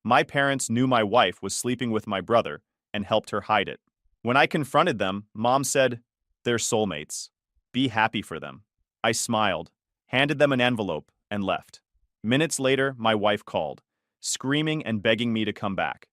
My parents knew my wife was sleeping with my brother and helped her hide it. When I confronted them, Mom said, "They're soulmates. Be happy for them." I smiled, handed them an envelope, and left. Minutes later, my wife called, screaming and begging me to come back.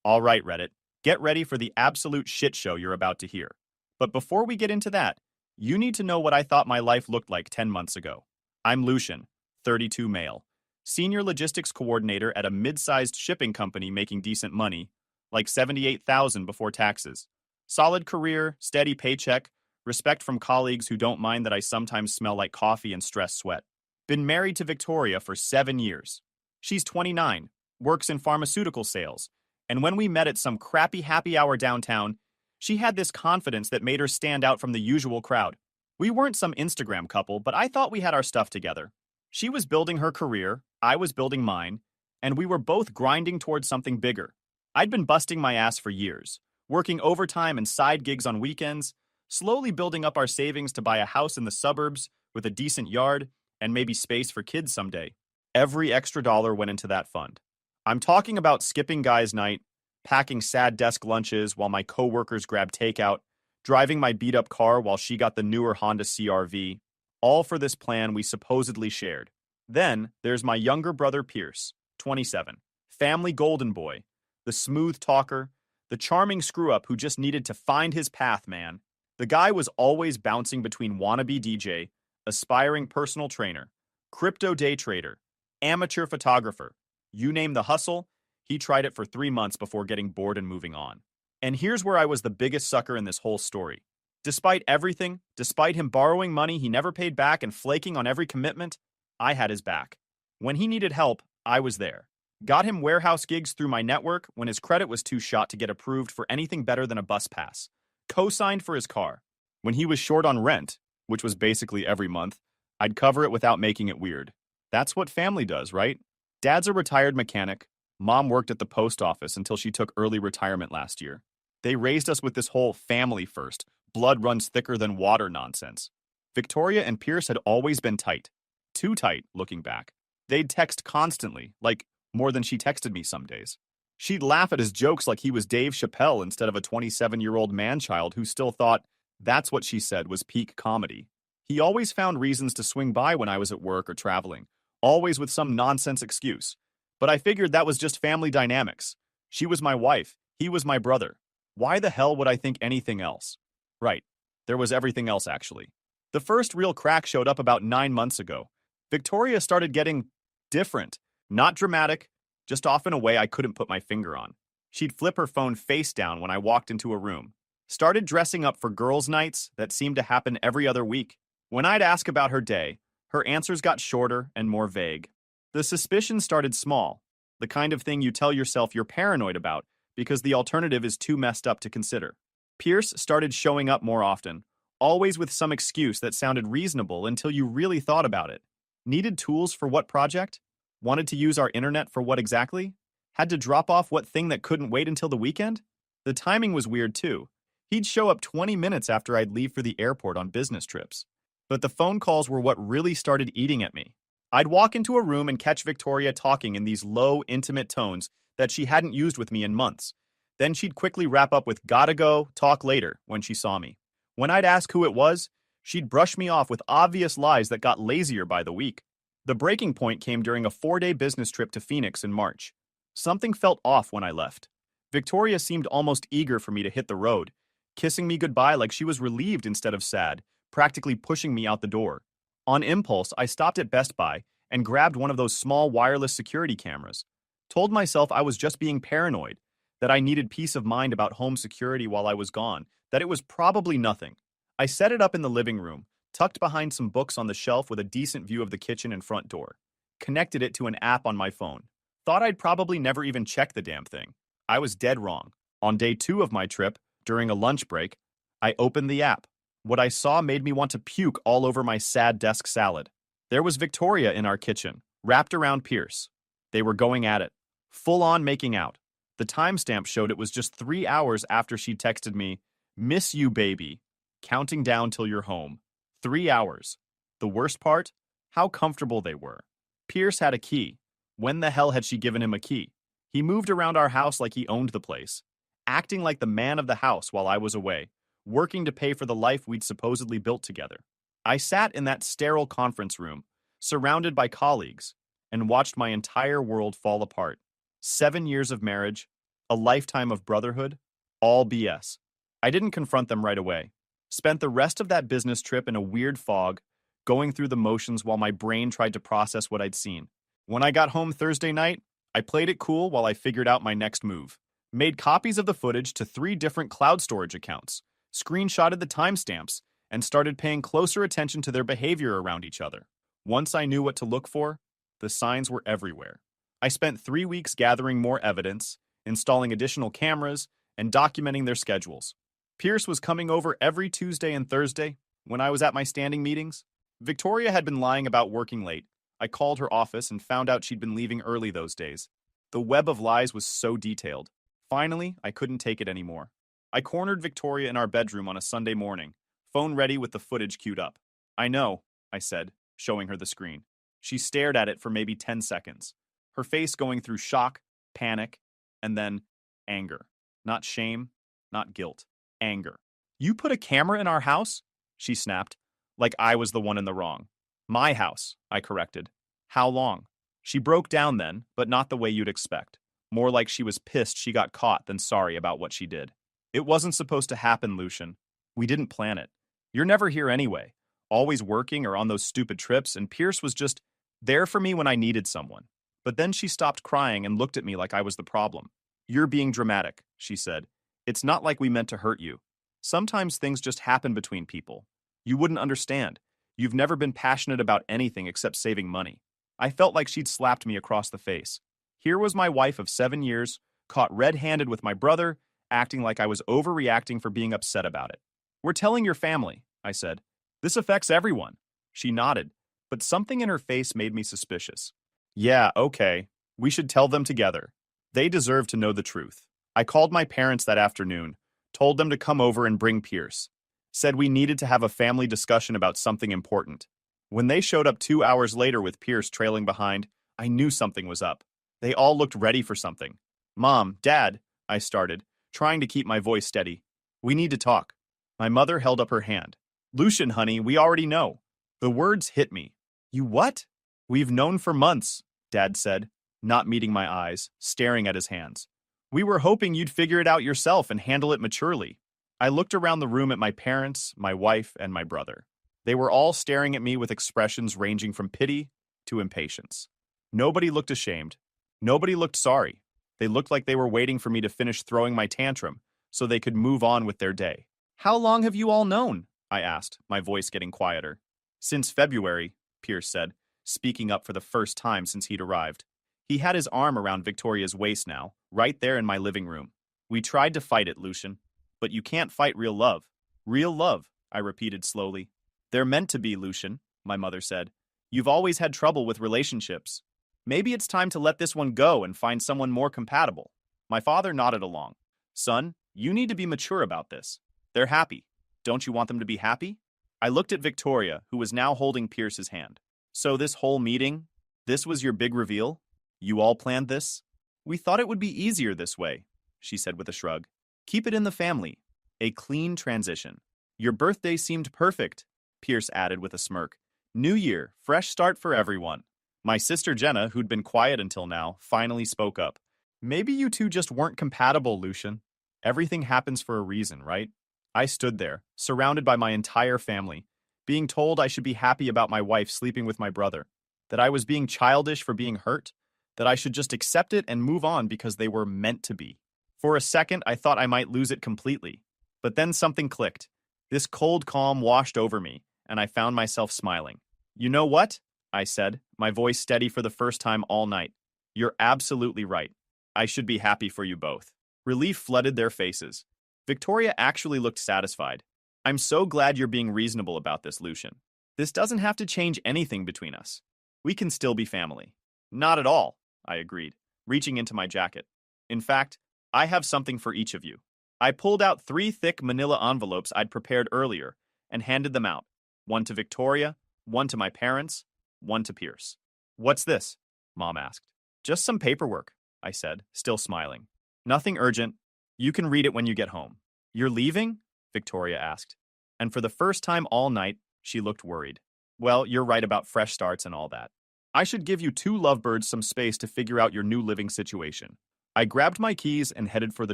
All right, Reddit, get ready for the absolute shit show you're about to hear. But before we get into that, you need to know what I thought my life looked like 10 months ago. I'm Lucian, 32 male, senior logistics coordinator at a mid-sized shipping company making decent money, like 78,000 before taxes. Solid career, steady paycheck, respect from colleagues who don't mind that I sometimes smell like coffee and stress sweat. Been married to Victoria for 7 years. She's 29, works in pharmaceutical sales, and when we met at some crappy happy hour downtown, she had this confidence that made her stand out from the usual crowd. We weren't some Instagram couple, but I thought we had our stuff together. She was building her career, I was building mine, and we were both grinding towards something bigger. I'd been busting my ass for years, working overtime and side gigs on weekends, slowly building up our savings to buy a house in the suburbs with a decent yard and maybe space for kids someday. Every extra dollar went into that fund. I'm talking about skipping guys' night, packing sad desk lunches while my coworkers grabbed takeout, driving my beat-up car while she got the newer Honda CR-V, all for this plan we supposedly shared. Then, there's my younger brother Pierce, 27, family golden boy, the smooth talker, the charming screw-up who just needed to find his path, man. The guy was always bouncing between wannabe DJ, aspiring personal trainer, crypto day trader, amateur photographer. You name the hustle, he tried it for 3 months before getting bored and moving on. And here's where I was the biggest sucker in this whole story. Despite everything, despite him borrowing money he never paid back and flaking on every commitment, I had his back. When he needed help, I was there. Got him warehouse gigs through my network when his credit was too shot to get approved for anything better than a bus pass. Co-signed for his car. When he was short on rent, which was basically every month, I'd cover it without making it weird. That's what family does, right? Dad's a retired mechanic. Mom worked at the post office until she took early retirement last year. They raised us with this whole family first, blood runs thicker than water nonsense. Victoria and Pierce had always been tight. Too tight, looking back. They'd text constantly, like more than she texted me some days. She'd laugh at his jokes like he was Dave Chappelle instead of a 27-year-old man-child who still thought that's what she said was peak comedy. He always found reasons to swing by when I was at work or traveling, always with some nonsense excuse. But I figured that was just family dynamics. She was my wife, he was my brother. Why the hell would I think anything else? Right, there was everything else actually. The first real crack showed up about 9 months ago. Victoria started getting different, not dramatic, just off in a way I couldn't put my finger on. She'd flip her phone face down when I walked into a room. Started dressing up for girls' nights that seemed to happen every other week. When I'd ask about her day, her answers got shorter and more vague. The suspicion started small, the kind of thing you tell yourself you're paranoid about because the alternative is too messed up to consider. Pierce started showing up more often, always with some excuse that sounded reasonable until you really thought about it. Needed tools for what project? Wanted to use our internet for what exactly? Had to drop off what thing that couldn't wait until the weekend? The timing was weird too. He'd show up 20 minutes after I'd leave for the airport on business trips. But the phone calls were what really started eating at me. I'd walk into a room and catch Victoria talking in these low, intimate tones that she hadn't used with me in months. Then she'd quickly wrap up with "gotta go, talk later" when she saw me. When I'd ask who it was, she'd brush me off with obvious lies that got lazier by the week. The breaking point came during a 4-day business trip to Phoenix in March. Something felt off when I left. Victoria seemed almost eager for me to hit the road, kissing me goodbye like she was relieved instead of sad, practically pushing me out the door. On impulse, I stopped at Best Buy and grabbed one of those small wireless security cameras. Told myself I was just being paranoid, that I needed peace of mind about home security while I was gone, that it was probably nothing. I set it up in the living room, tucked behind some books on the shelf with a decent view of the kitchen and front door. Connected it to an app on my phone. Thought I'd probably never even check the damn thing. I was dead wrong. On day 2 of my trip, during a lunch break, I opened the app. What I saw made me want to puke all over my sad desk salad. There was Victoria in our kitchen, wrapped around Pierce. They were going at it, full on making out. The timestamp showed it was just 3 hours after she texted me, "Miss you, baby. Counting down till you're home." 3 hours. The worst part? How comfortable they were. Pierce had a key. When the hell had she given him a key? He moved around our house like he owned the place, acting like the man of the house while I was away, working to pay for the life we'd supposedly built together. I sat in that sterile conference room, surrounded by colleagues, and watched my entire world fall apart. 7 years of marriage, a lifetime of brotherhood, all BS. I didn't confront them right away. Spent the rest of that business trip in a weird fog, going through the motions while my brain tried to process what I'd seen. When I got home Thursday night, I played it cool while I figured out my next move. Made copies of the footage to 3 different cloud storage accounts, screenshotted the timestamps, and started paying closer attention to their behavior around each other. Once I knew what to look for, the signs were everywhere. I spent 3 weeks gathering more evidence, installing additional cameras, and documenting their schedules. Pierce was coming over every Tuesday and Thursday when I was at my standing meetings. Victoria had been lying about working late. I called her office and found out she'd been leaving early those days. The web of lies was so detailed. Finally, I couldn't take it anymore. I cornered Victoria in our bedroom on a Sunday morning, phone ready with the footage queued up. "I know," I said, showing her the screen. She stared at it for maybe 10 seconds, her face going through shock, panic, and then anger. Not shame, not guilt. Anger. "You put a camera in our house?" she snapped, like I was the one in the wrong. "My house," I corrected. "How long?" She broke down then, but not the way you'd expect. More like she was pissed she got caught than sorry about what she did. "It wasn't supposed to happen, Lucian. We didn't plan it. You're never here anyway, always working or on those stupid trips, and Pierce was just there for me when I needed someone." But then she stopped crying and looked at me like I was the problem. "You're being dramatic," she said. "It's not like we meant to hurt you. Sometimes things just happen between people. You wouldn't understand. You've never been passionate about anything except saving money." I felt like she'd slapped me across the face. Here was my wife of 7 years, caught red-handed with my brother, acting like I was overreacting for being upset about it. "We're telling your family," I said. "This affects everyone." She nodded, but something in her face made me suspicious. "Yeah, okay. We should tell them together. They deserve to know the truth." I called my parents that afternoon, told them to come over and bring Pierce. Said we needed to have a family discussion about something important. When they showed up 2 hours later with Pierce trailing behind, I knew something was up. They all looked ready for something. "Mom, Dad," I started, trying to keep my voice steady. "We need to talk." My mother held up her hand. "Lucian, honey, we already know." The words hit me. "You what?" "We've known for months," Dad said, not meeting my eyes, staring at his hands. "We were hoping you'd figure it out yourself and handle it maturely." I looked around the room at my parents, my wife, and my brother. They were all staring at me with expressions ranging from pity to impatience. Nobody looked ashamed. Nobody looked sorry. They looked like they were waiting for me to finish throwing my tantrum so they could move on with their day. "How long have you all known?" I asked, my voice getting quieter. "Since February," Pierce said, speaking up for the first time since he'd arrived. He had his arm around Victoria's waist now, right there in my living room. "We tried to fight it, Lucian. But you can't fight real love." "Real love," I repeated slowly. "They're meant to be, Lucian," my mother said. "You've always had trouble with relationships. Maybe it's time to let this one go and find someone more compatible." My father nodded along. "Son, you need to be mature about this. They're happy. Don't you want them to be happy?" I looked at Victoria, who was now holding Pierce's hand. "So this whole meeting, this was your big reveal? You all planned this?" "We thought it would be easier this way," she said with a shrug. "Keep it in the family. A clean transition." "Your birthday seemed perfect," Pierce added with a smirk. "New year, fresh start for everyone." My sister Jenna, who'd been quiet until now, finally spoke up. "Maybe you two just weren't compatible, Lucian. Everything happens for a reason, right?" I stood there, surrounded by my entire family, being told I should be happy about my wife sleeping with my brother, that I was being childish for being hurt, that I should just accept it and move on because they were meant to be. For a second, I thought I might lose it completely. But then something clicked. This cold calm washed over me, and I found myself smiling. "You know what?" I said, my voice steady for the first time all night. "You're absolutely right. I should be happy for you both." Relief flooded their faces. Victoria actually looked satisfied. "I'm so glad you're being reasonable about this, Lucian. This doesn't have to change anything between us. We can still be family." "Not at all," I agreed, reaching into my jacket. "In fact, I have something for each of you." I pulled out 3 thick manila envelopes I'd prepared earlier and handed them out. One to Victoria, one to my parents, one to Pierce. "What's this?" Mom asked. "Just some paperwork," I said, still smiling. Nothing urgent. You can read it when you get home. You're leaving? Victoria asked. And for the first time all night, she looked worried. Well, you're right about fresh starts and all that. I should give you two lovebirds some space to figure out your new living situation. I grabbed my keys and headed for the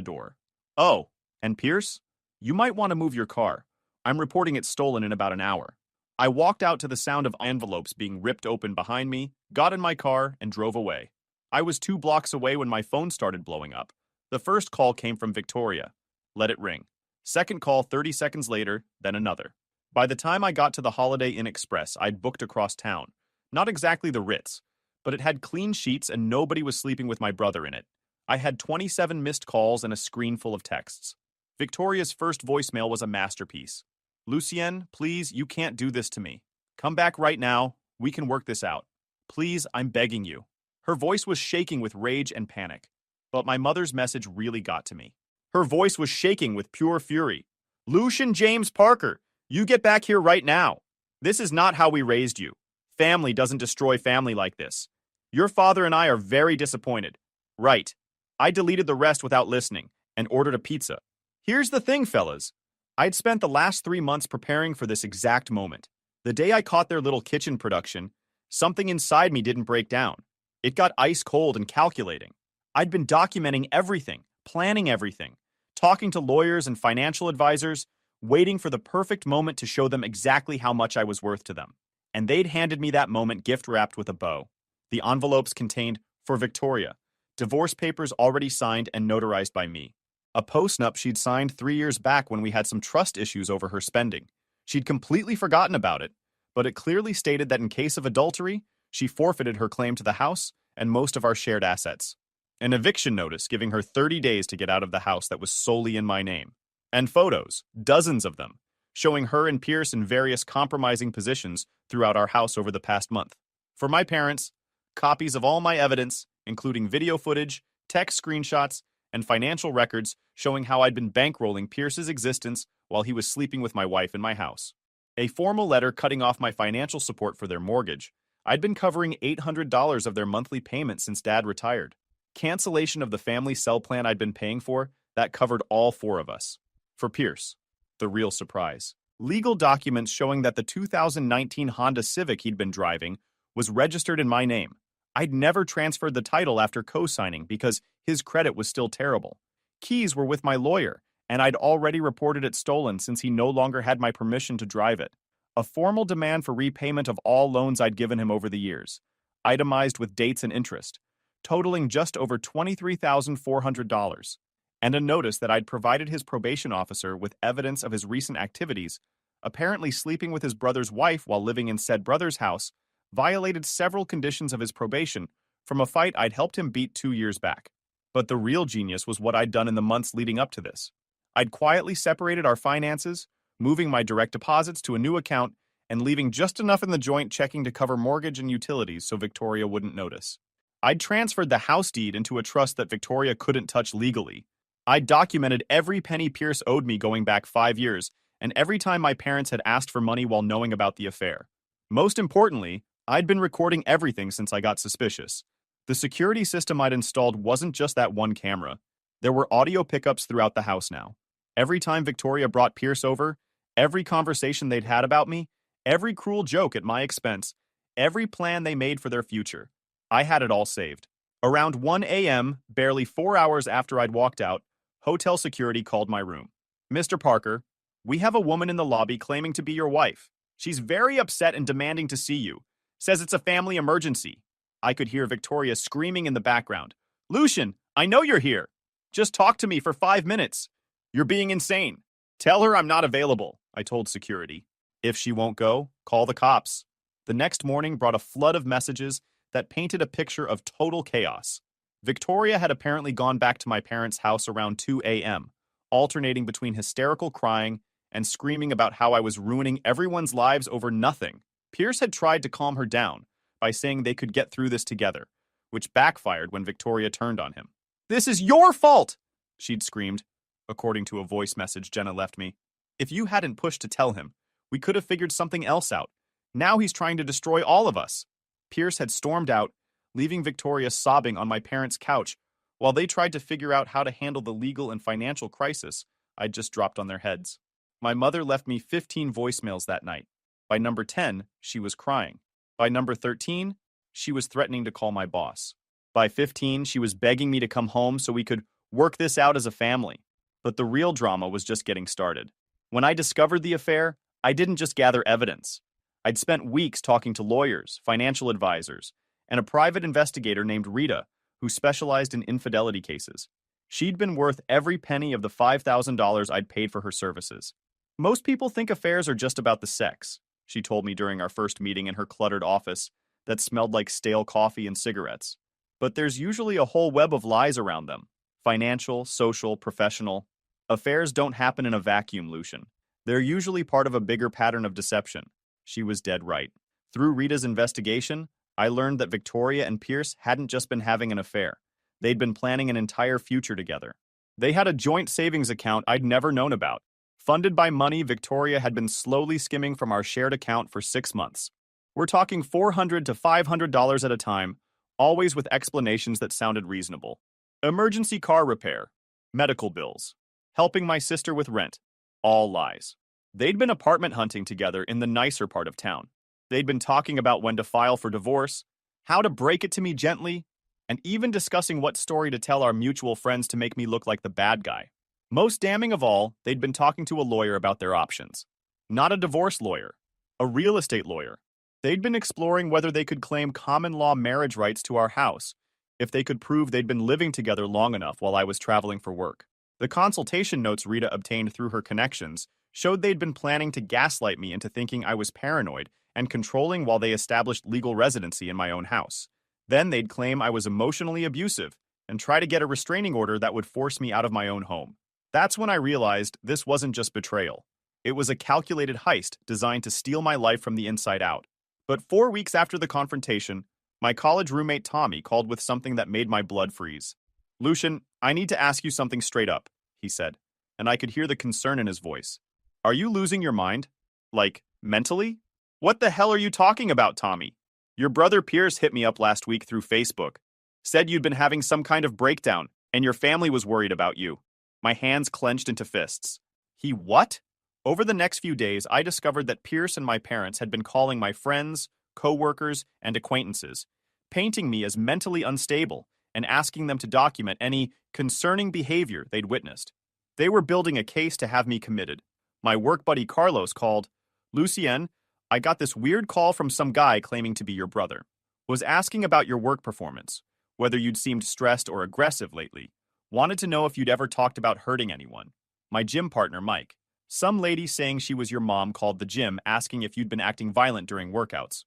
door. Oh, and Pierce? You might want to move your car. I'm reporting it stolen in about an hour. I walked out to the sound of envelopes being ripped open behind me, got in my car, and drove away. I was 2 blocks away when my phone started blowing up. The first call came from Victoria. Let it ring. Second call 30 seconds later, then another. By the time I got to the Holiday Inn Express I'd booked across town, not exactly the Ritz, but it had clean sheets and nobody was sleeping with my brother in it. I had 27 missed calls and a screen full of texts. Victoria's first voicemail was a masterpiece. Lucien, please, you can't do this to me. Come back right now. We can work this out. Please, I'm begging you. Her voice was shaking with rage and panic. But my mother's message really got to me. Her voice was shaking with pure fury. Lucien James Parker, you get back here right now. This is not how we raised you. Family doesn't destroy family like this. Your father and I are very disappointed. Right. I deleted the rest without listening and ordered a pizza. Here's the thing, fellas. I'd spent the last 3 months preparing for this exact moment. The day I caught their little kitchen production, something inside me didn't break down. It got ice cold and calculating. I'd been documenting everything, planning everything, talking to lawyers and financial advisors, waiting for the perfect moment to show them exactly how much I was worth to them. And they'd handed me that moment gift-wrapped with a bow. The envelopes contained, for Victoria, divorce papers already signed and notarized by me. A postnup she'd signed 3 years back when we had some trust issues over her spending. She'd completely forgotten about it, but it clearly stated that in case of adultery, she forfeited her claim to the house and most of our shared assets. An eviction notice giving her 30 days to get out of the house that was solely in my name. And photos, dozens of them, showing her and Pierce in various compromising positions throughout our house over the past month. For my parents, copies of all my evidence, including video footage, text screenshots, and financial records showing how I'd been bankrolling Pierce's existence while he was sleeping with my wife in my house. A formal letter cutting off my financial support for their mortgage. I'd been covering $800 of their monthly payment since Dad retired. Cancellation of the family cell plan I'd been paying for, that covered all 4 of us. For Pierce, the real surprise. Legal documents showing that the 2019 Honda Civic he'd been driving was registered in my name. I'd never transferred the title after co-signing because his credit was still terrible. Keys were with my lawyer, and I'd already reported it stolen since he no longer had my permission to drive it. A formal demand for repayment of all loans I'd given him over the years, itemized with dates and interest, totaling just over $23,400, and a notice that I'd provided his probation officer with evidence of his recent activities, apparently sleeping with his brother's wife while living in said brother's house, violated several conditions of his probation from a fight I'd helped him beat 2 years back. But the real genius was what I'd done in the months leading up to this. I'd quietly separated our finances, moving my direct deposits to a new account and leaving just enough in the joint checking to cover mortgage and utilities so Victoria wouldn't notice. I'd transferred the house deed into a trust that Victoria couldn't touch legally. I'd documented every penny Pierce owed me going back 5 years and every time my parents had asked for money while knowing about the affair. Most importantly, I'd been recording everything since I got suspicious. The security system I'd installed wasn't just that one camera. There were audio pickups throughout the house now. Every time Victoria brought Pierce over, every conversation they'd had about me, every cruel joke at my expense, every plan they made for their future. I had it all saved. Around 1 a.m., barely 4 hours after I'd walked out, hotel security called my room. Mr. Parker, we have a woman in the lobby claiming to be your wife. She's very upset and demanding to see you. Says it's a family emergency. I could hear Victoria screaming in the background. Lucien, I know you're here. Just talk to me for 5 minutes. You're being insane. Tell her I'm not available, I told security. If she won't go, call the cops. The next morning brought a flood of messages that painted a picture of total chaos. Victoria had apparently gone back to my parents' house around 2 a.m., alternating between hysterical crying and screaming about how I was ruining everyone's lives over nothing. Pierce had tried to calm her down by saying they could get through this together, which backfired when Victoria turned on him. This is your fault, she'd screamed, according to a voice message Jenna left me. If you hadn't pushed to tell him, we could have figured something else out. Now he's trying to destroy all of us. Pierce had stormed out, leaving Victoria sobbing on my parents' couch, while they tried to figure out how to handle the legal and financial crisis I'd just dropped on their heads. My mother left me 15 voicemails that night. By number 10, she was crying. By number 13, she was threatening to call my boss. By 15, she was begging me to come home so we could work this out as a family. But the real drama was just getting started. When I discovered the affair, I didn't just gather evidence. I'd spent weeks talking to lawyers, financial advisors, and a private investigator named Rita, who specialized in infidelity cases. She'd been worth every penny of the $5,000 I'd paid for her services. Most people think affairs are just about the sex, she told me during our first meeting in her cluttered office that smelled like stale coffee and cigarettes. But there's usually a whole web of lies around them. Financial, social, professional. Affairs don't happen in a vacuum, Lucian. They're usually part of a bigger pattern of deception. She was dead right. Through Rita's investigation, I learned that Victoria and Pierce hadn't just been having an affair. They'd been planning an entire future together. They had a joint savings account I'd never known about. Funded by money Victoria had been slowly skimming from our shared account for 6 months. We're talking $400 to $500 at a time, always with explanations that sounded reasonable. Emergency car repair, medical bills, helping my sister with rent, all lies. They'd been apartment hunting together in the nicer part of town. They'd been talking about when to file for divorce, how to break it to me gently, and even discussing what story to tell our mutual friends to make me look like the bad guy. Most damning of all, they'd been talking to a lawyer about their options. Not a divorce lawyer, a real estate lawyer. They'd been exploring whether they could claim common law marriage rights to our house if they could prove they'd been living together long enough while I was traveling for work. The consultation notes Rita obtained through her connections showed they'd been planning to gaslight me into thinking I was paranoid and controlling while they established legal residency in my own house. Then they'd claim I was emotionally abusive and try to get a restraining order that would force me out of my own home. That's when I realized this wasn't just betrayal. It was a calculated heist designed to steal my life from the inside out. But 4 weeks after the confrontation, my college roommate Tommy called with something that made my blood freeze. "Lucian, I need to ask you something straight up," he said, and I could hear the concern in his voice. "Are you losing your mind? Like, mentally?" "What the hell are you talking about, Tommy? Your brother Pierce hit me up last week through Facebook. Said you'd been having some kind of breakdown, and your family was worried about you." My hands clenched into fists. "He what?" Over the next few days, I discovered that Pierce and my parents had been calling my friends, co-workers, and acquaintances, painting me as mentally unstable and asking them to document any concerning behavior they'd witnessed. They were building a case to have me committed. My work buddy Carlos called. "Lucien, I got this weird call from some guy claiming to be your brother. Was asking about your work performance, whether you'd seemed stressed or aggressive lately. Wanted to know if you'd ever talked about hurting anyone. My gym partner, Mike. Some lady saying she was your mom called the gym asking if you'd been acting violent during workouts.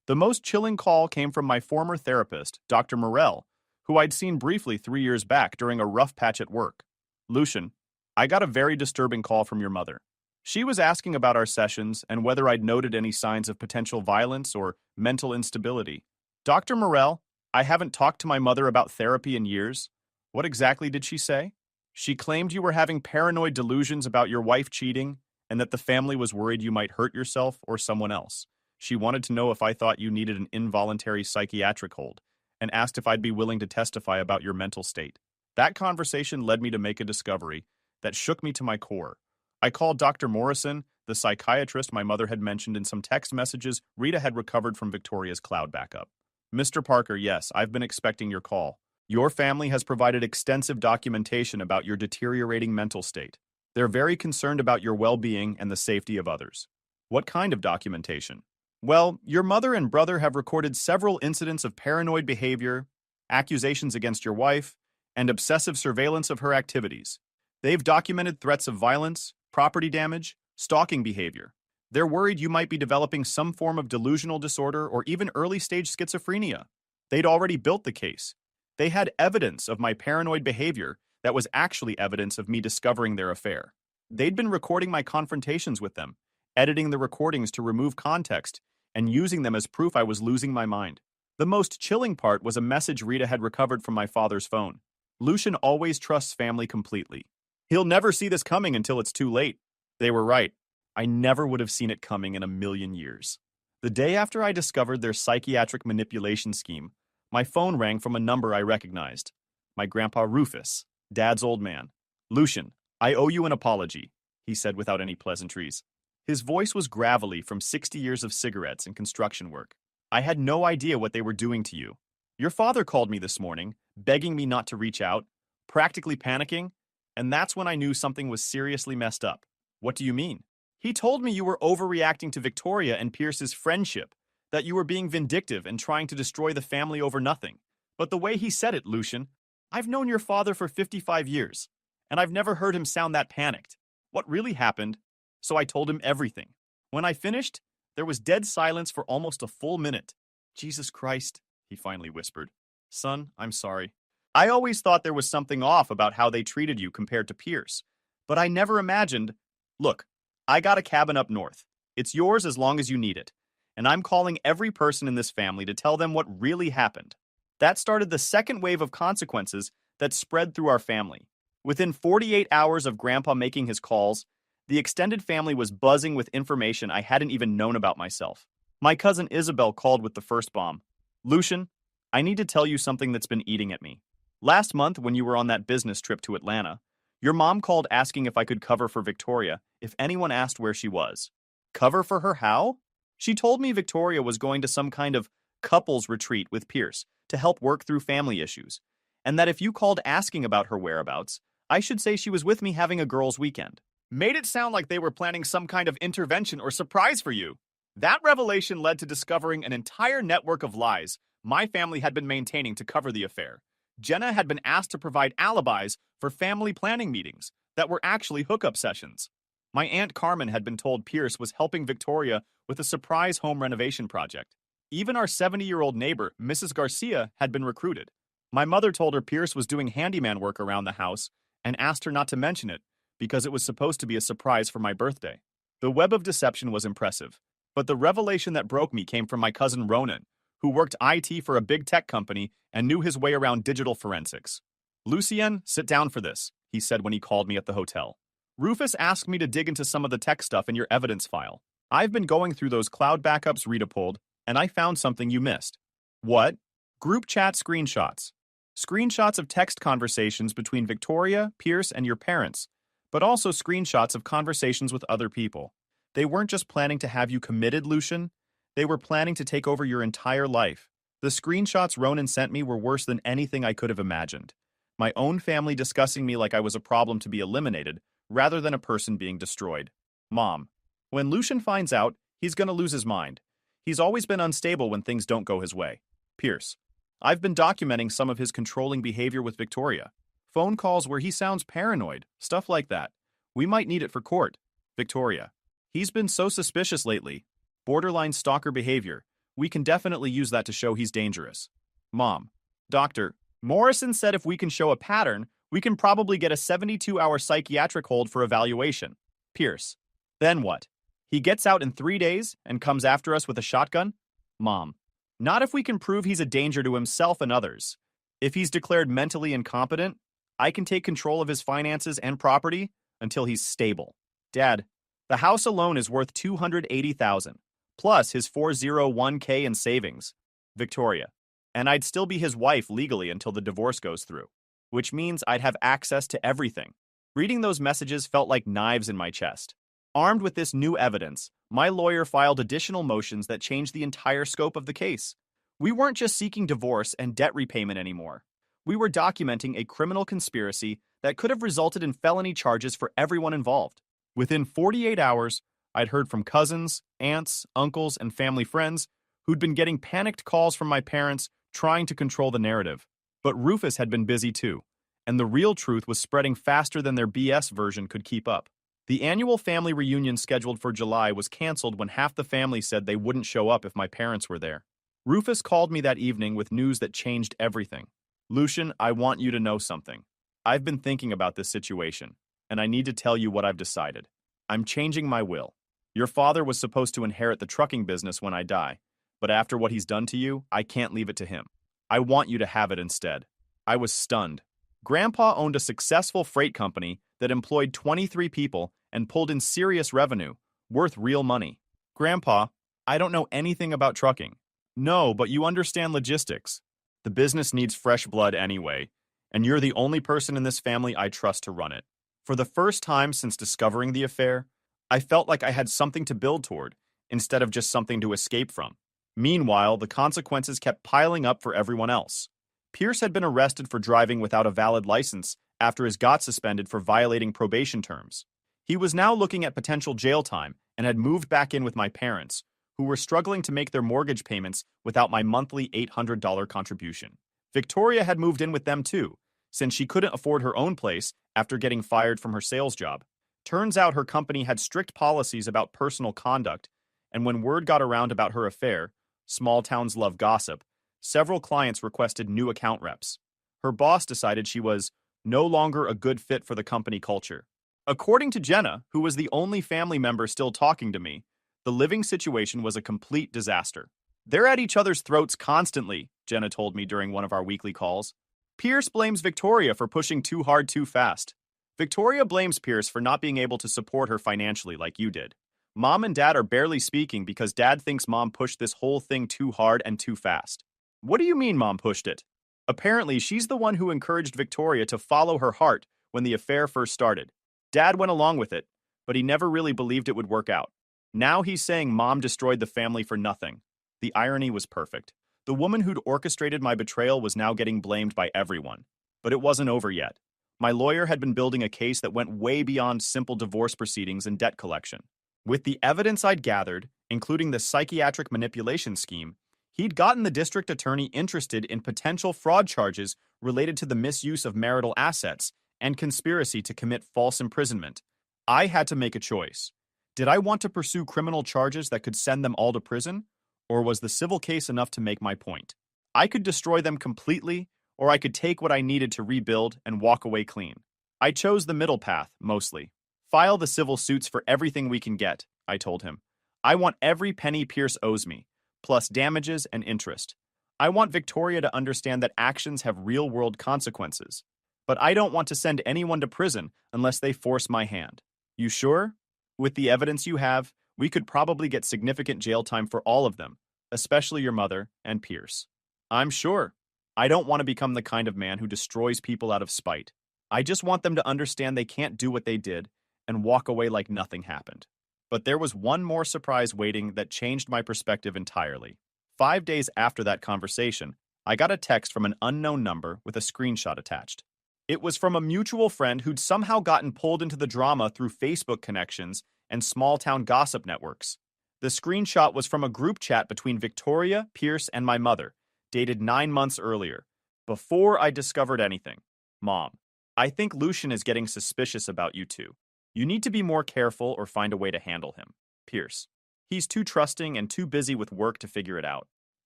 The most chilling call came from my former therapist, Dr. Morell, who I'd seen briefly 3 years back during a rough patch at work. Lucian, I got a very disturbing call from your mother. She was asking about our sessions and whether I'd noted any signs of potential violence or mental instability. Dr. Morell, I haven't talked to my mother about therapy in years. What exactly did she say? She claimed you were having paranoid delusions about your wife cheating and that the family was worried you might hurt yourself or someone else. She wanted to know if I thought you needed an involuntary psychiatric hold and asked if I'd be willing to testify about your mental state. That conversation led me to make a discovery that shook me to my core. I called Dr. Morrison, the psychiatrist my mother had mentioned in some text messages Rita had recovered from Victoria's cloud backup. "Mr. Parker, yes, I've been expecting your call. Your family has provided extensive documentation about your deteriorating mental state. They're very concerned about your well-being and the safety of others." "What kind of documentation?" "Well, your mother and brother have recorded several incidents of paranoid behavior, accusations against your wife, and obsessive surveillance of her activities. They've documented threats of violence, property damage, stalking behavior. They're worried you might be developing some form of delusional disorder or even early-stage schizophrenia. They'd already built the case. They had evidence of my paranoid behavior that was actually evidence of me discovering their affair. They'd been recording my confrontations with them, editing the recordings to remove context, and using them as proof I was losing my mind. The most chilling part was a message Rita had recovered from my father's phone. "Lucian always trusts family completely. He'll never see this coming until it's too late." They were right. I never would have seen it coming in a million years. The day after I discovered their psychiatric manipulation scheme, my phone rang from a number I recognized. My grandpa Rufus, Dad's old man. Lucian, I owe you an apology, he said without any pleasantries. His voice was gravelly from 60 years of cigarettes and construction work. I had no idea what they were doing to you. Your father called me this morning, begging me not to reach out, practically panicking, and that's when I knew something was seriously messed up. What do you mean? He told me you were overreacting to Victoria and Pierce's friendship, that you were being vindictive and trying to destroy the family over nothing. But the way he said it, Lucian, I've known your father for 55 years, and I've never heard him sound that panicked. What really happened? So I told him everything. When I finished, there was dead silence for almost a full minute. Jesus Christ, he finally whispered. Son, I'm sorry. I always thought there was something off about how they treated you compared to Pierce, but I never imagined. Look, I got a cabin up north. It's yours as long as you need it, and I'm calling every person in this family to tell them what really happened. That started the second wave of consequences that spread through our family. Within 48 hours of Grandpa making his calls, the extended family was buzzing with information I hadn't even known about myself. My cousin Isabel called with the first bomb. Lucian, I need to tell you something that's been eating at me. Last month, when you were on that business trip to Atlanta, your mom called asking if I could cover for Victoria if anyone asked where she was. Cover for her how? She told me Victoria was going to some kind of couples retreat with Pierce to help work through family issues, and that if you called asking about her whereabouts, I should say she was with me having a girls' weekend. Made it sound like they were planning some kind of intervention or surprise for you. That revelation led to discovering an entire network of lies my family had been maintaining to cover the affair. Jenna had been asked to provide alibis for family planning meetings that were actually hookup sessions. My Aunt Carmen had been told Pierce was helping Victoria with a surprise home renovation project. Even our 70-year-old neighbor, Mrs. Garcia, had been recruited. My mother told her Pierce was doing handyman work around the house and asked her not to mention it because it was supposed to be a surprise for my birthday. The web of deception was impressive, but the revelation that broke me came from my cousin Ronan, who worked IT for a big tech company and knew his way around digital forensics. Lucien, sit down for this, he said when he called me at the hotel. Rufus asked me to dig into some of the tech stuff in your evidence file. I've been going through those cloud backups Rita pulled, and I found something you missed. What? Group chat screenshots. Screenshots of text conversations between Victoria, Pierce, and your parents, but also screenshots of conversations with other people. They weren't just planning to have you committed, Lucian. They were planning to take over your entire life. The screenshots Ronan sent me were worse than anything I could have imagined. My own family discussing me like I was a problem to be eliminated, rather than a person being destroyed. Mom, when Lucian finds out, he's gonna lose his mind. He's always been unstable when things don't go his way. Pierce, I've been documenting some of his controlling behavior with Victoria. Phone calls where he sounds paranoid, stuff like that. We might need it for court. Victoria, he's been so suspicious lately. Borderline stalker behavior. We can definitely use that to show he's dangerous. Mom, Doctor, Morrison said if we can show a pattern, we can probably get a 72-hour psychiatric hold for evaluation. Pierce, then what? He gets out in 3 days and comes after us with a shotgun? Mom, not if we can prove he's a danger to himself and others. If he's declared mentally incompetent, I can take control of his finances and property until he's stable. Dad, the house alone is worth $280,000, plus his 401k in savings. Victoria, and I'd still be his wife legally until the divorce goes through, which means I'd have access to everything. Reading those messages felt like knives in my chest. Armed with this new evidence, my lawyer filed additional motions that changed the entire scope of the case. We weren't just seeking divorce and debt repayment anymore. We were documenting a criminal conspiracy that could have resulted in felony charges for everyone involved. Within 48 hours, I'd heard from cousins, aunts, uncles, and family friends who'd been getting panicked calls from my parents trying to control the narrative. But Rufus had been busy too, and the real truth was spreading faster than their BS version could keep up. The annual family reunion scheduled for July was canceled when half the family said they wouldn't show up if my parents were there. Rufus called me that evening with news that changed everything. Lucian, I want you to know something. I've been thinking about this situation, and I need to tell you what I've decided. I'm changing my will. Your father was supposed to inherit the trucking business when I die, but after what he's done to you, I can't leave it to him. I want you to have it instead. I was stunned. Grandpa owned a successful freight company that employed 23 people and pulled in serious revenue, worth real money. Grandpa, I don't know anything about trucking. No, but you understand logistics. The business needs fresh blood anyway. and you're the only person in this family I trust to run it. For the first time since discovering the affair, I felt like I had something to build toward, instead of just something to escape from. Meanwhile, the consequences kept piling up for everyone else. Pierce had been arrested for driving without a valid license after he got suspended for violating probation terms. He was now looking at potential jail time and had moved back in with my parents, who were struggling to make their mortgage payments without my monthly $800 contribution. Victoria had moved in with them too, since she couldn't afford her own place after getting fired from her sales job. Turns out her company had strict policies about personal conduct, and when word got around about her affair, small towns love gossip, several clients requested new account reps. Her boss decided she was no longer a good fit for the company culture. According to Jenna, who was the only family member still talking to me, the living situation was a complete disaster. They're at each other's throats constantly, Jenna told me during one of our weekly calls. Pierce blames Victoria for pushing too hard too fast. Victoria blames Pierce for not being able to support her financially like you did. Mom and Dad are barely speaking because Dad thinks Mom pushed this whole thing too hard and too fast. What do you mean Mom pushed it? Apparently, she's the one who encouraged Victoria to follow her heart when the affair first started. Dad went along with it, but he never really believed it would work out. Now he's saying Mom destroyed the family for nothing. The irony was perfect. The woman who'd orchestrated my betrayal was now getting blamed by everyone. But it wasn't over yet. My lawyer had been building a case that went way beyond simple divorce proceedings and debt collection. With the evidence I'd gathered, including the psychiatric manipulation scheme, he'd gotten the district attorney interested in potential fraud charges related to the misuse of marital assets and conspiracy to commit false imprisonment. I had to make a choice. Did I want to pursue criminal charges that could send them all to prison, or was the civil case enough to make my point? I could destroy them completely, or I could take what I needed to rebuild and walk away clean. I chose the middle path, mostly. File the civil suits for everything we can get, I told him. I want every penny Pierce owes me, plus damages and interest. I want Victoria to understand that actions have real-world consequences. But I don't want to send anyone to prison unless they force my hand. You sure? With the evidence you have, we could probably get significant jail time for all of them, especially your mother and Pierce. I'm sure. I don't want to become the kind of man who destroys people out of spite. I just want them to understand they can't do what they did and walk away like nothing happened. But there was one more surprise waiting that changed my perspective entirely. 5 days after that conversation, I got a text from an unknown number with a screenshot attached. It was from a mutual friend who'd somehow gotten pulled into the drama through Facebook connections and small-town gossip networks. The screenshot was from a group chat between Victoria, Pierce, and my mother, dated 9 months earlier, before I discovered anything. Mom, I think Lucian is getting suspicious about you two. You need to be more careful or find a way to handle him. Pierce, he's too trusting and too busy with work to figure it out.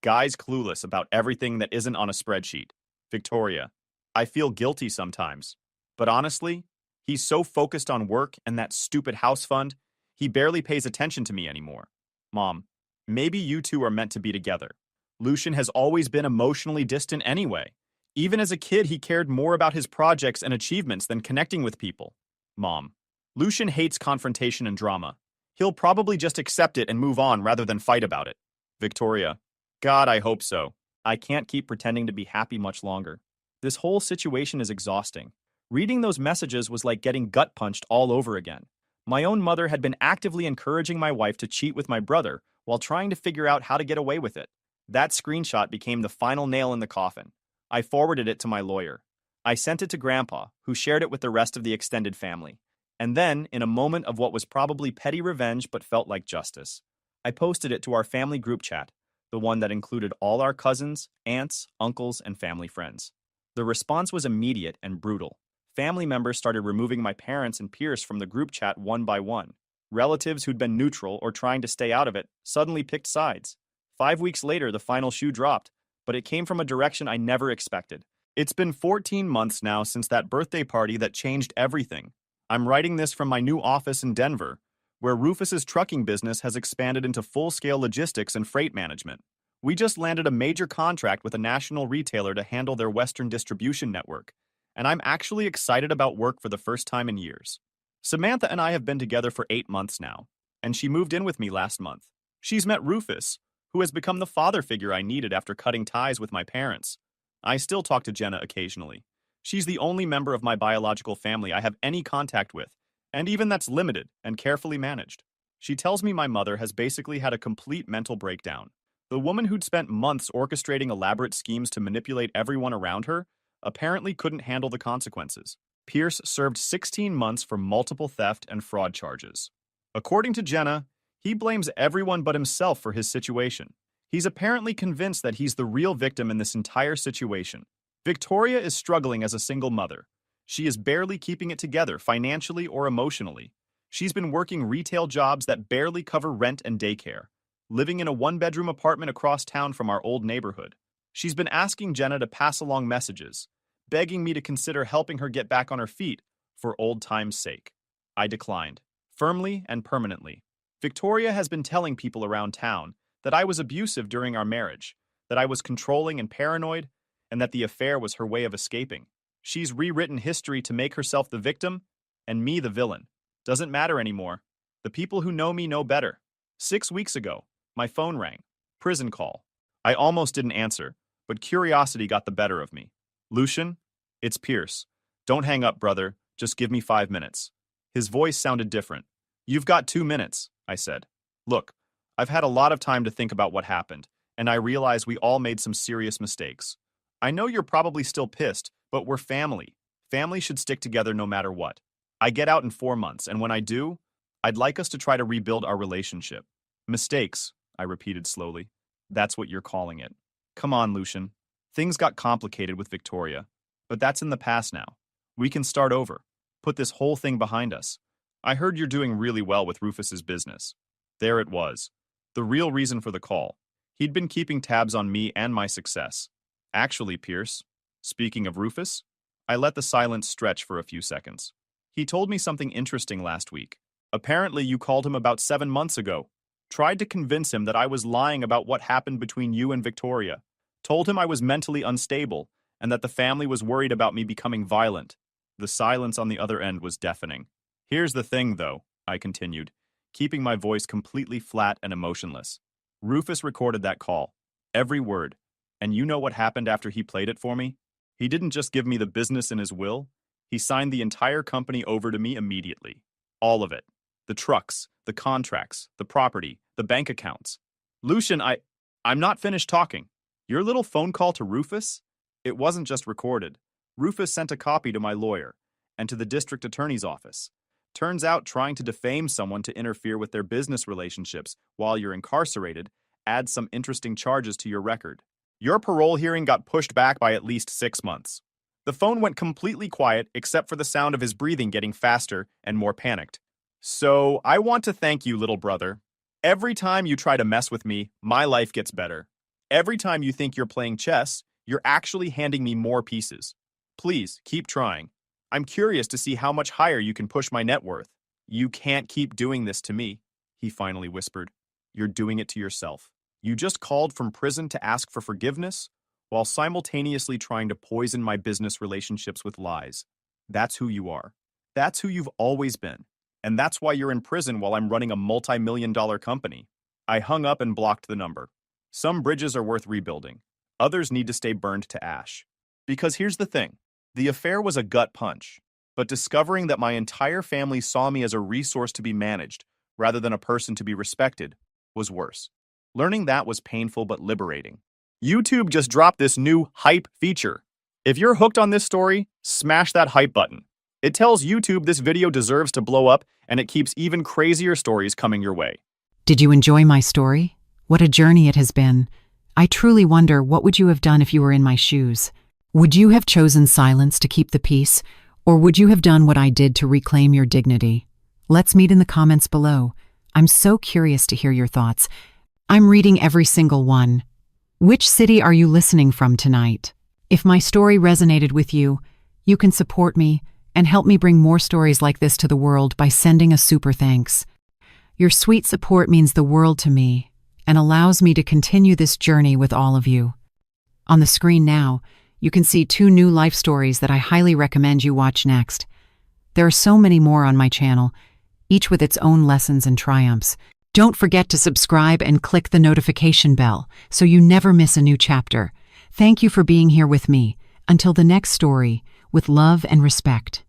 Guy's clueless about everything that isn't on a spreadsheet. Victoria, I feel guilty sometimes, but honestly, he's so focused on work and that stupid house fund, he barely pays attention to me anymore. Mom, maybe you two are meant to be together. Lucian has always been emotionally distant anyway. Even as a kid, he cared more about his projects and achievements than connecting with people. Mom, Lucian hates confrontation and drama. He'll probably just accept it and move on rather than fight about it. Victoria, God, I hope so. I can't keep pretending to be happy much longer. This whole situation is exhausting. Reading those messages was like getting gut-punched all over again. My own mother had been actively encouraging my wife to cheat with my brother while trying to figure out how to get away with it. That screenshot became the final nail in the coffin. I forwarded it to my lawyer. I sent it to Grandpa, who shared it with the rest of the extended family. And then, in a moment of what was probably petty revenge but felt like justice, I posted it to our family group chat, the one that included all our cousins, aunts, uncles, and family friends. The response was immediate and brutal. Family members started removing my parents and Pierce from the group chat one by one. Relatives who'd been neutral or trying to stay out of it suddenly picked sides. 5 weeks later, the final shoe dropped, but it came from a direction I never expected. It's been 14 months now since that birthday party that changed everything. I'm writing this from my new office in Denver, where Rufus's trucking business has expanded into full-scale logistics and freight management. We just landed a major contract with a national retailer to handle their Western distribution network, and I'm actually excited about work for the first time in years. Samantha and I have been together for 8 months now, and she moved in with me last month. She's met Rufus, who has become the father figure I needed after cutting ties with my parents. I still talk to Jenna occasionally, She's the only member of my biological family I have any contact with, and even that's limited and carefully managed. She tells me my mother has basically had a complete mental breakdown. The woman who'd spent months orchestrating elaborate schemes to manipulate everyone around her apparently couldn't handle the consequences. Pierce served 16 months for multiple theft and fraud charges. According to Jenna, he blames everyone but himself for his situation. He's apparently convinced that he's the real victim in this entire situation. Victoria is struggling as a single mother. She is barely keeping it together financially or emotionally. She's been working retail jobs that barely cover rent and daycare, living in a one-bedroom apartment across town from our old neighborhood. She's been asking Jenna to pass along messages, begging me to consider helping her get back on her feet for old time's sake. I declined, firmly and permanently. Victoria has been telling people around town that I was abusive during our marriage, that I was controlling and paranoid, and that the affair was her way of escaping. She's rewritten history to make herself the victim and me the villain. Doesn't matter anymore. The people who know me know better. 6 weeks ago, my phone rang. Prison call. I almost didn't answer, but curiosity got the better of me. Lucian, it's Pierce. Don't hang up, brother. Just give me 5 minutes. His voice sounded different. You've got 2 minutes, I said. Look, I've had a lot of time to think about what happened, and I realize we all made some serious mistakes. I know you're probably still pissed, but we're family. Family should stick together no matter what. I get out in 4 months, and when I do, I'd like us to try to rebuild our relationship. Mistakes, I repeated slowly. That's what you're calling it. Come on, Lucian. Things got complicated with Victoria, but that's in the past now. We can start over. Put this whole thing behind us. I heard you're doing really well with Rufus's business. There it was. The real reason for the call. He'd been keeping tabs on me and my success. Actually, Pierce, speaking of Rufus, I let the silence stretch for a few seconds. He told me something interesting last week. Apparently, you called him about 7 months ago. Tried to convince him that I was lying about what happened between you and Victoria. Told him I was mentally unstable and that the family was worried about me becoming violent. The silence on the other end was deafening. Here's the thing, though, I continued, keeping my voice completely flat and emotionless. Rufus recorded that call. Every word. And you know what happened after he played it for me? He didn't just give me the business in his will. He signed the entire company over to me immediately. All of it. The trucks, the contracts, the property, the bank accounts. Lucian, I'm not finished talking. Your little phone call to Rufus? It wasn't just recorded. Rufus sent a copy to my lawyer and to the district attorney's office. Turns out trying to defame someone to interfere with their business relationships while you're incarcerated adds some interesting charges to your record. Your parole hearing got pushed back by at least 6 months. The phone went completely quiet except for the sound of his breathing getting faster and more panicked. So, I want to thank you, little brother. Every time you try to mess with me, my life gets better. Every time you think you're playing chess, you're actually handing me more pieces. Please, keep trying. I'm curious to see how much higher you can push my net worth. You can't keep doing this to me, he finally whispered. You're doing it to yourself. You just called from prison to ask for forgiveness, while simultaneously trying to poison my business relationships with lies. That's who you are. That's who you've always been. And that's why you're in prison while I'm running a multi-million-dollar company. I hung up and blocked the number. Some bridges are worth rebuilding. Others need to stay burned to ash. Because here's the thing. The affair was a gut punch. But discovering that my entire family saw me as a resource to be managed, rather than a person to be respected, was worse. Learning that was painful but liberating. YouTube just dropped this new hype feature. If you're hooked on this story, smash that hype button. It tells YouTube this video deserves to blow up, and it keeps even crazier stories coming your way. Did you enjoy my story? What a journey it has been. I truly wonder, what would you have done if you were in my shoes? Would you have chosen silence to keep the peace, or would you have done what I did to reclaim your dignity? Let's meet in the comments below. I'm so curious to hear your thoughts. I'm reading every single one. Which city are you listening from tonight? If my story resonated with you, you can support me and help me bring more stories like this to the world by sending a super thanks. Your sweet support means the world to me and allows me to continue this journey with all of you. On the screen now, you can see 2 new life stories that I highly recommend you watch next. There are so many more on my channel, each with its own lessons and triumphs. Don't forget to subscribe and click the notification bell so you never miss a new chapter. Thank you for being here with me. Until the next story, with love and respect.